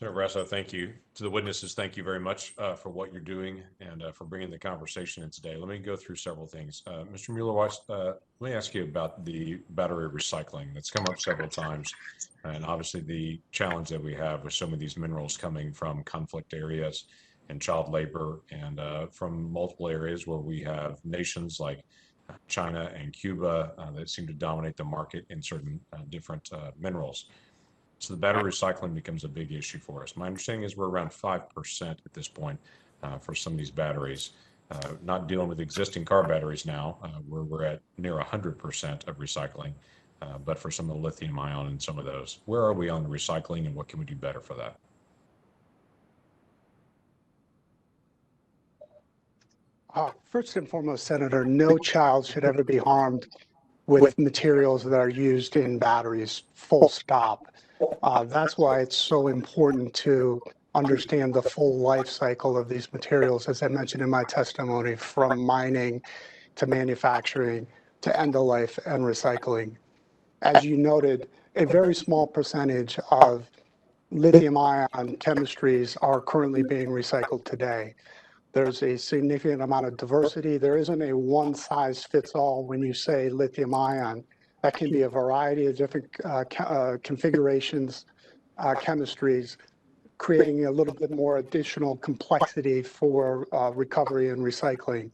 Senator Brasso, thank you. To the witnesses, thank you very much for what you're doing and for bringing the conversation in today. Let me go through several things. Mr. Mueller, let me ask you about the battery recycling that's come up several times, and obviously the challenge that we have with some of these minerals coming from conflict areas and child labor, and from multiple areas where we have nations like China and Cuba that seem to dominate the market in certain different minerals. So the battery recycling becomes a big issue for us. My understanding is we're around 5% at this point for some of these batteries. Not dealing with existing car batteries now, where we're at near 100% of recycling, but for some of the lithium ion and some of those. Where are we on the recycling, and what can we do better for that? First and foremost, Senator, no child should ever be harmed with materials that are used in batteries, full stop. That's why it's so important to understand the full life cycle of these materials, as I mentioned in my testimony, from mining to manufacturing to end of life and recycling. As you noted, a very small percentage of lithium ion chemistries are currently being recycled today. There's a significant amount of diversity. There isn't a one size fits all when you say lithium ion. That can be a variety of different configurations, chemistries, creating a little bit more additional complexity for recovery and recycling.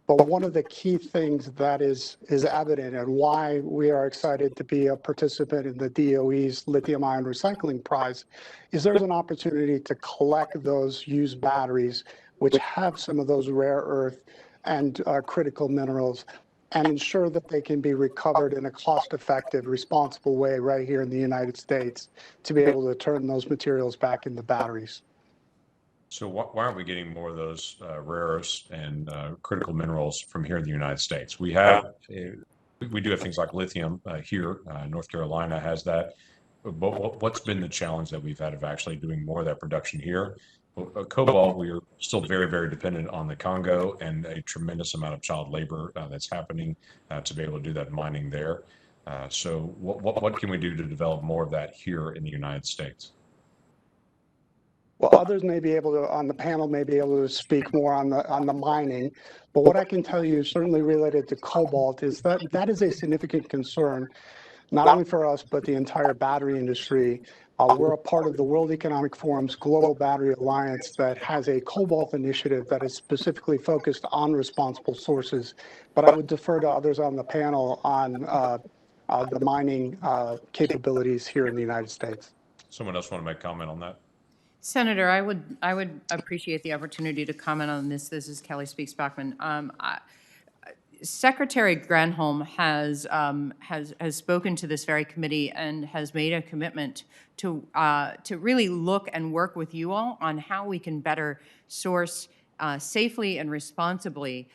But one of the key things that is evident, and why we are excited to be a participant in the DOE's lithium ion recycling prize, is there's an opportunity to collect those used batteries which have some of those rare earth and critical minerals, and ensure that they can be recovered in a cost-effective, responsible way right here in the United States to be able to turn those materials back into batteries. So why aren't we getting more of those rare earths and critical minerals from here in the United States? We do have things like lithium here. North Carolina has that. But what's been the challenge that we've had of actually doing more of that production here? Cobalt, we are still very, very dependent on the Congo and a tremendous amount of child labor that's happening to be able to do that mining there. So what can we do to develop more of that here in the United States? Well, others may be able to, on the panel, may be able to speak more on the mining, but what I can tell you, certainly related to cobalt, is that that is a significant concern, not only for us, but the entire battery industry. We're a part of the World Economic Forum's Global Battery Alliance that has a cobalt initiative that is specifically focused on responsible sources. But I would defer to others on the panel on the mining capabilities here in the United States. Someone else want to make comment on that? Senator, I would appreciate the opportunity to comment on this. This is Kelly Speaks Bachman. Secretary Granholm has spoken to this very committee and has made a commitment to really look and work with you all on how we can better source safely and responsibly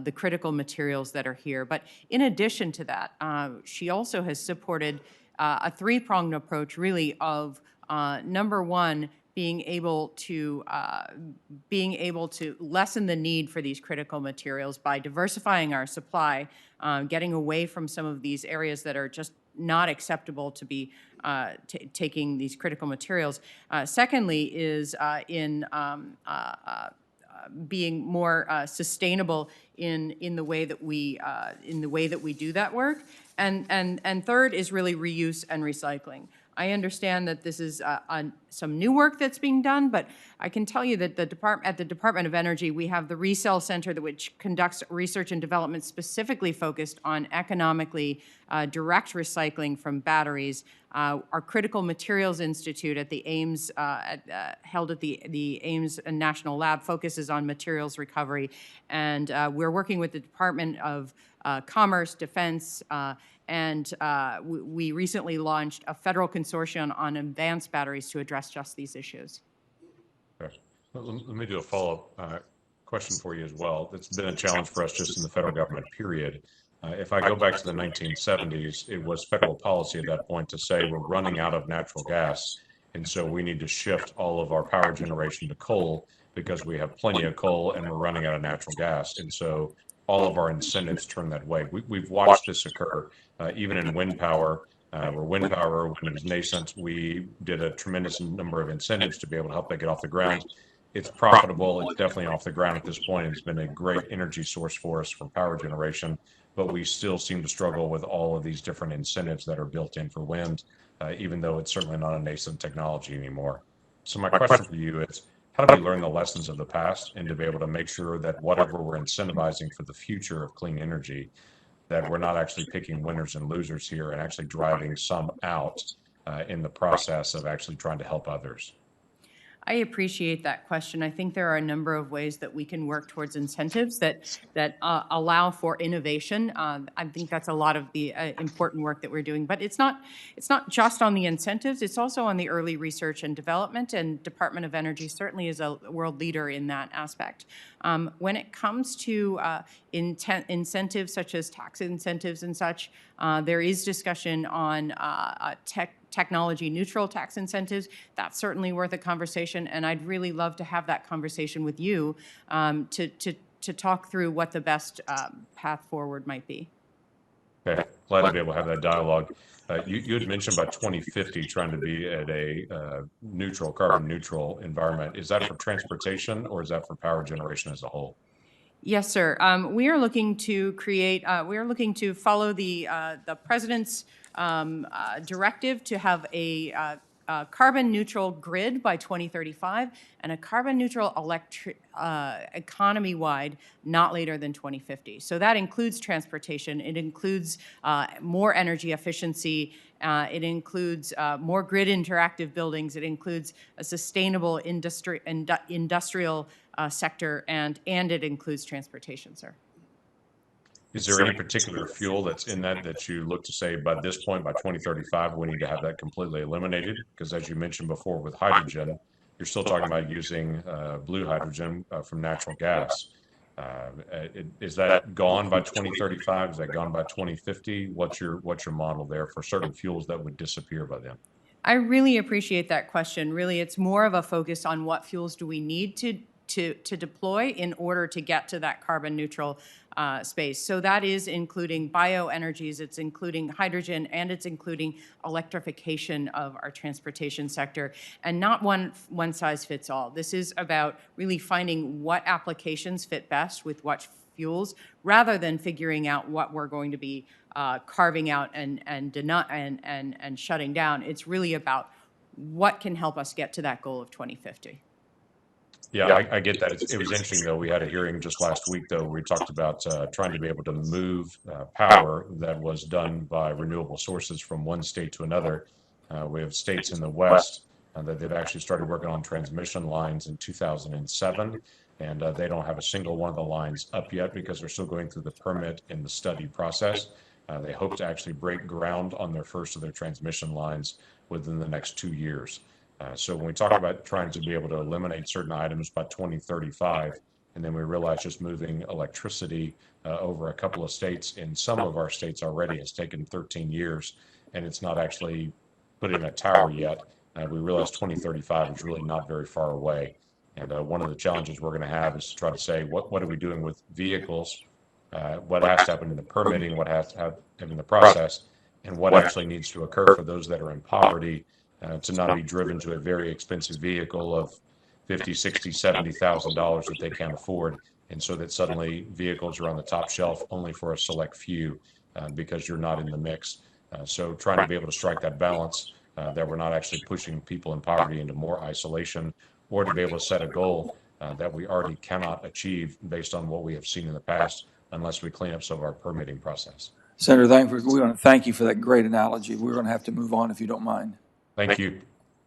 the critical materials that are here. But in addition to that, she also has supported a three-pronged approach, really, of number one, being able to lessen the need for these critical materials by diversifying our supply, getting away from some of these areas that are just not acceptable to be taking these critical materials. Secondly, is in being more sustainable in the way that we do that work, and third is really reuse and recycling. I understand that this is some new work that's being done, but I can tell you that at the Department of Energy, we have the Resell Center which conducts research and development specifically focused on economically direct recycling from batteries. Our Critical Materials Institute at the Ames, held at the Ames National Lab, focuses on materials recovery, and we're working with the Department of Commerce, Defense, and we recently launched a federal consortium on advanced batteries to address just these issues. Yes. Let me do a follow-up question for you as well. It's been a challenge for us just in the federal government, period. If I go back to the 1970s, it was federal policy at that point to say we're running out of natural gas, and so we need to shift all of our power generation to coal because we have plenty of coal and we're running out of natural gas. And so all of our incentives turn that way. We've watched this occur, even in wind power. Where wind power, when it was nascent, we did a tremendous number of incentives to be able to help that get off the ground. It's profitable. It's definitely off the ground at this point. It's been a great energy source for us for power generation, but we still seem to struggle with all of these different incentives that are built in for wind, even though it's certainly not a nascent technology anymore. So my question for you is, how do we learn the lessons of the past and to be able to make sure that whatever we're incentivizing for the future of clean energy, that we're not actually picking winners and losers here and actually driving some out in the process of actually trying to help others? I appreciate that question. I think there are a number of ways that we can work towards incentives that allow for innovation. I think that's a lot of the important work that we're doing. But it's not just on the incentives. It's also on the early research and development. And Department of Energy certainly is a world leader in that aspect. When it comes to incentives such as tax incentives and such, there is discussion on technology neutral tax incentives. That's certainly worth a conversation, and I'd really love to have that conversation with you to talk through what the best path forward might be. Okay, glad to be able to have that dialogue. You had mentioned by 2050 trying to be at a neutral, carbon neutral environment. Is that for transportation or is that for power generation as a whole? Yes, sir. We are looking to create. We are looking to follow the president's directive to have a carbon neutral grid by 2035 and a carbon neutral economy wide not later than 2050. So that includes transportation. It includes more energy efficiency. It includes more grid interactive buildings. It includes a sustainable industrial sector, and it includes transportation, sir. Is there any particular fuel that's in that you look to say by this point, by 2035, we need to have that completely eliminated? Because as you mentioned before with hydrogen, you're still talking about using blue hydrogen from natural gas. Is that gone by 2035? Is that gone by 2050? What's your model there for certain fuels that would disappear by then? I really appreciate that question. Really, it's more of a focus on what fuels do we need to deploy in order to get to that carbon neutral space. So that is including bioenergies, it's including hydrogen, and it's including electrification of our transportation sector, and not one size fits all. This is about really finding what applications fit best with what fuels, rather than figuring out what we're going to be carving out and shutting down. It's really about what can help us get to that goal of 2050. Yeah, I get that. It was interesting, though. We had a hearing just last week, though, where we talked about trying to be able to move power that was done by renewable sources from one state to another. We have states in the West that they've actually started working on transmission lines in 2007, and they don't have a single one of the lines up yet because they're still going through the permit and the study process. They hope to actually break ground on their first of their transmission lines within the next 2 years. So when we talk about trying to be able to eliminate certain items by 2035, and then we realize just moving electricity over a couple of states, in some of our states already, has taken 13 years, and it's not actually put in a tower yet. We realize 2035 is really not very far away. And one of the challenges we're going to have is to try to say, what are we doing with vehicles? What has to happen in the permitting? What has to happen in the process? And what actually needs to occur for those that are in poverty to not be driven to a very expensive vehicle of $50,000, $60,000, $70,000 that they can't afford, and so that suddenly vehicles are on the top shelf only for a select few because you're not in the mix. So trying to be able to strike that balance that we're not actually pushing people in poverty into more isolation, or to be able to set a goal that we already cannot achieve based on what we have seen in the past unless we clean up some of our permitting process. Senator Lankford, we want to thank you for that great analogy. We're going to have to move on if you don't mind. Thank you.